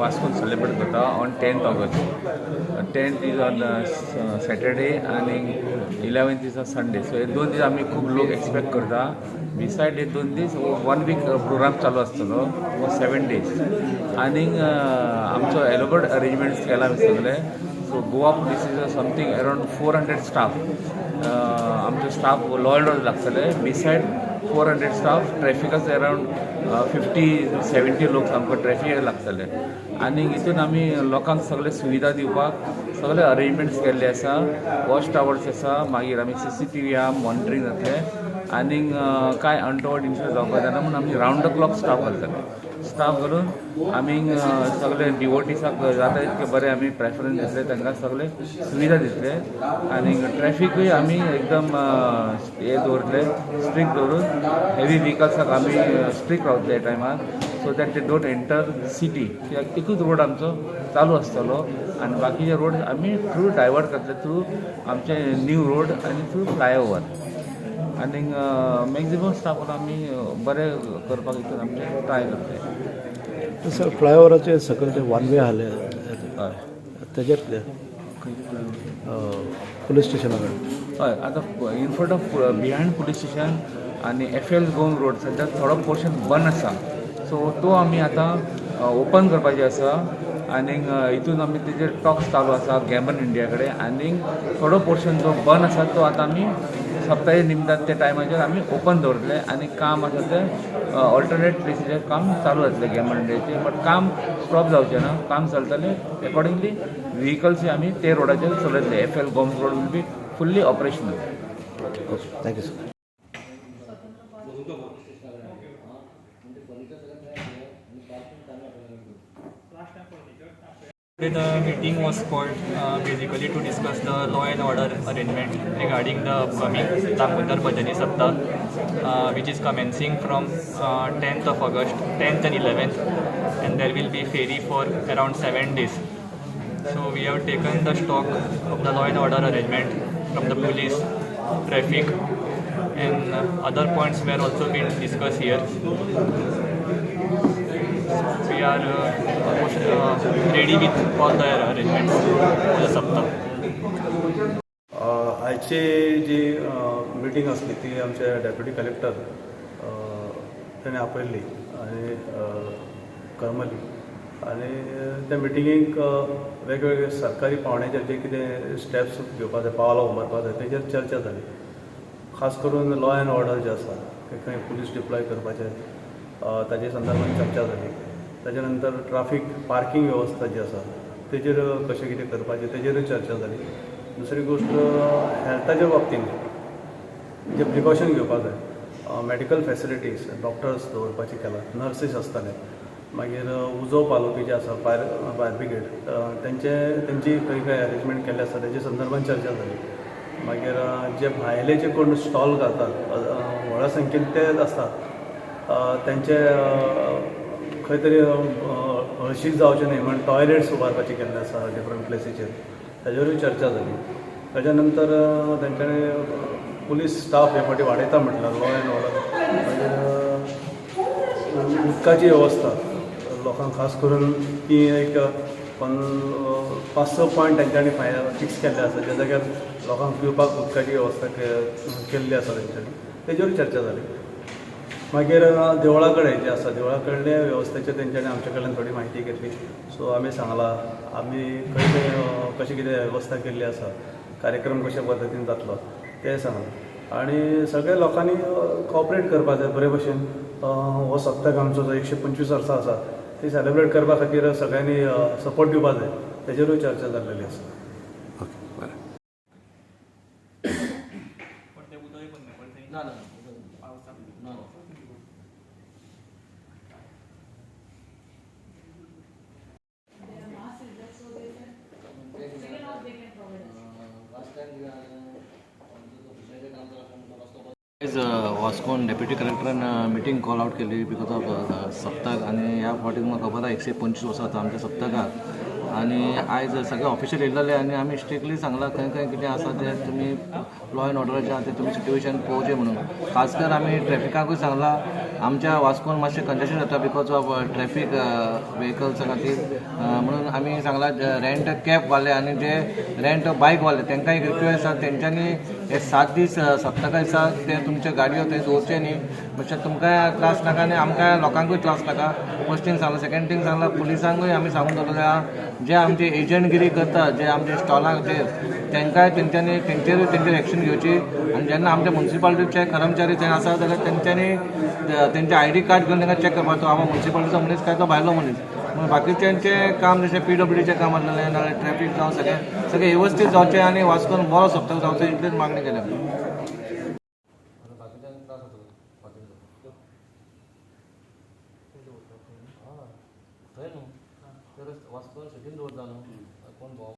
वास्कोन celebrate करता on 10th August. 10th is on Saturday आनी 11th is on Sunday. So हे 2 दीस आमी खूब लोक एक्सपेक्ट करता. बिसायड हे 2 दीस 1 वीक प्रोग्राम चालू आसतलो फॉर 7 days. आनी आमचो एलोबोर्ड अरेंजमेंट्स केला सगळे. So Goa police is something around 400 staff. आमचो स्टाफ लॉ एंड ऑर्डर लागतले. बिसायड 400 स्टाफ ट्रॅफिकाच अराउंड 50-70 लोक आमकां ट्रॅफिकाक लागतले. आनी हितून आमी लोकांक सगळे सुविधा दिवपाक सगळे अरेंजमेंट्स केल्ले आसा. वॉच टावर्स आसा, मागीर आमी CCTV आहा, मॉनिटरींग जातले. आनी कांय अनटोवर्ड इन्सिडंट जावपाक जायना म्हणून आमी रावंड द क्लॉक स्टाफ घालतले. स्टाफ घालून आमी सगळे डिवोटीसाक जाता तितके बरे आमी प्रेफरन्स दितले, तांकां सगळे सुविधा दितले. आनी ट्रॅफिकूय आमी एकदम हे दवरतले, स्ट्रिक्ट दवरून हेवी व्हिकल्साक आमी स्ट्रिक्ट रावतले टायमार, so that they don't enter city. कित्याक एकूच रोड आमचो चालू आसतलो आनी बाकीचे रोड आमी थ्रू डायवर्ट करतले, थ्रू आमचे न्यू रोड आनी थ्रू फ्लायओवर. आनी मॅक्झिमम स्टाफ आमी बरें करपाक हितून आमचे ट्राय करतले. सर फ्लायओवराचे सकयल ते वन वे आसले हय तेजेर पुलीस स्टेशना कडेन हय आतां in front of behind police station आनी FL गोवन रोड सद्या थोडो पोर्शन बंद आसा. सो तो आमी आतां ओपन करपाचें आसा. आनी हितून आमी तेजेर टॉक्स चालू आसा गॅमन इंडिया कडेन. आनी थोडो पोर्शन जो बंद आसा तो आतां आमी सप्ताहे निमतान त्या टायमाचेर आमी ओपन दवरतले. आनी काम आसा तें ऑल्टरनेट प्लेसीचेर काम चालू जातलें गॅमन इंडियाचेर. बट काम स्टॉप जावचें ना, काम चलतलें. एकॉर्डिंगली व्हिकल्सूय आमी ते रोडाचेर चलयतले. FL गोवन road will be fully operational. Thank you sir. The meeting was called basically to discuss the law and order arrangement regarding the upcoming Damodar Bhajani Saptah, which is commencing from 10th of August, 10th and 11th, and there will be ferry for around 7 days. So we have taken the stock of the law and order arrangement from the police, traffic, and other points were also being discussed here. We are ready with all the arrangements for the Saptah. आजची जी meeting आसली ती आमचे deputy collector ताणें आपयल्ली आनी करमली. आनी त्या मिटिंगेक वेगवेगळे सरकारी पावंड्याचेर जे कितें स्टेप्स घेवपाक जाय, पावलां उबारपाक जाय, तेजेर चर्चा जाली. खास करून लॉ एंड ऑर्डर जे आसा ते खंय पुलीस डिप्लॉय करपाचे ताजे संदर्भांत चर्चा जाली. ताजे नंतर ट्राफीक पार्किंग वेवस्था जी आसा तेजेर कशें कितें करपाचें तेजेरूय चर्चा जाली. दुसरी गोश्ट हेल्थाच्या बाबतींत जे प्रिकॉशन घेवपाक जाय, मेडिकल फॅसिलिटीज डॉक्टर्स दवरपाचे केला, नर्सीस आसतले, मागीर उजो पालोवपी जे आसा फायर ब्रिगेड तेंची खंय अरेंजमेंट केल्ले आसा तेजे संदर्भांत चर्चा जाली. मागीर जे भायले जे कोण स्टॉल घालतात व्हडा संख्येन ते आसतात तेंचे खंय तरी हळशीक जावचें न्हय म्हण टॉयलेट्स उबारपाचे केल्ले आसा डिफरंट प्लेसीचेर, ताजेरूय चर्चा जाली. ताच्या नंतर तेंच्यांनी पुलीस स्टाफ हे फावटी वाडयता म्हटल्यार लॉ एंड ऑर्डर. मागीर उदकाची वेवस्था लोकांक खास करून ती एक 5-6 पॉयंट तेंच्यांनी फिक्स केल्ले आसा ज्या जाग्यार लोकांक पिवपाक उदकाची वेवस्था केल्ली आसा तेंच्यांनी, तेजेरूय चर्चा जाली. मागीर देवळा कडेन जे आसा देवळा कडले वेवस्थेचेर तेंच्यांनी आमचे कडल्यान थोडी म्हायती घेतली. सो आमी सांगलां आमी खंय खंय कशी कितें वेवस्था केल्ली आसा, कार्यक्रम कशा पद्दतीन जातलो तें सांगलां. आनी सगळ्या लोकांनी कॉपरेट करपाक जाय बरे भशेन. हो सप्तक आमचो जो 125 वर्सां आसा ती सेलेब्रेट करपा खातीर सगळ्यांनी सपोर्ट दिवपाक जाय, तेजेरूय चर्चा जाल्लेली आसा. वास्कोन डेप्युटी कलेक्टरान मिटींग कॉल आउट केली बिकॉज ऑफ सप्तक आनी ह्या फावटी म्हाका खबर आसा 125 वर्सां जाता आमच्या सप्तकाक आनी आयज सगळे ऑफिशियल येयलेले आनी आमी स्ट्रिक्टली सांगलां खंय खंय कितें आसा तें तुमी लॉ एंड ऑर्डराचें आसा तें तुमी सिट्युएशन पळोवचें म्हणून खास कर आमी ट्रॅफिकाकूय सांगलां आमच्या वास्कोन मातशें कंजेशन जाता बिकॉज ऑफ ट्रॅफीक व्हेकल्सा खातीर म्हणून आमी सांगलां रेंट कॅब वाले आनी जे रेंट बायक वाले तांकां एक रिक्वेस्ट आसा तेंच्यांनी हे 7 दीस सप्तका दिसा ते तुमच्यो गाडयो थंय दवरचे न्ही म्हणजे तुमकां त्रास नाका आनी आमकां लोकांकूय त्रास नाका फर्स्ट थिंग सांगलां सेकेंड थिंग सांगलां पुलिसांकूय आमी सांगून दवरलेलें आहा जे आमचे एजंटगिरी करता जे आमचे स्टॉलांचेर तांकांय तेंच्यांनी तेंचेर एक्शन घेवची आनी जेन्ना आमच्या म्युन्सिपालिटीचे कर्मचारी थंय आसा जाल्यार तेंच्यांनी तेंचे ID कार्ड घेवन तांकां चॅक करपाचो हांव म्युन्सिपालिटीचो मनीस काय तो भायलो मनीस म्हणून बाकीच्यांचें काम जशें PWDचें काम आसलेलें नाजाल्यार ट्रॅफीक जावं सगळें वेवस्थीत जावचें आनी वास्कोन बरो सप्तक जावचो इतलीच मागणी केल्या वास्कोन सिटीन दवरता न्हू कोण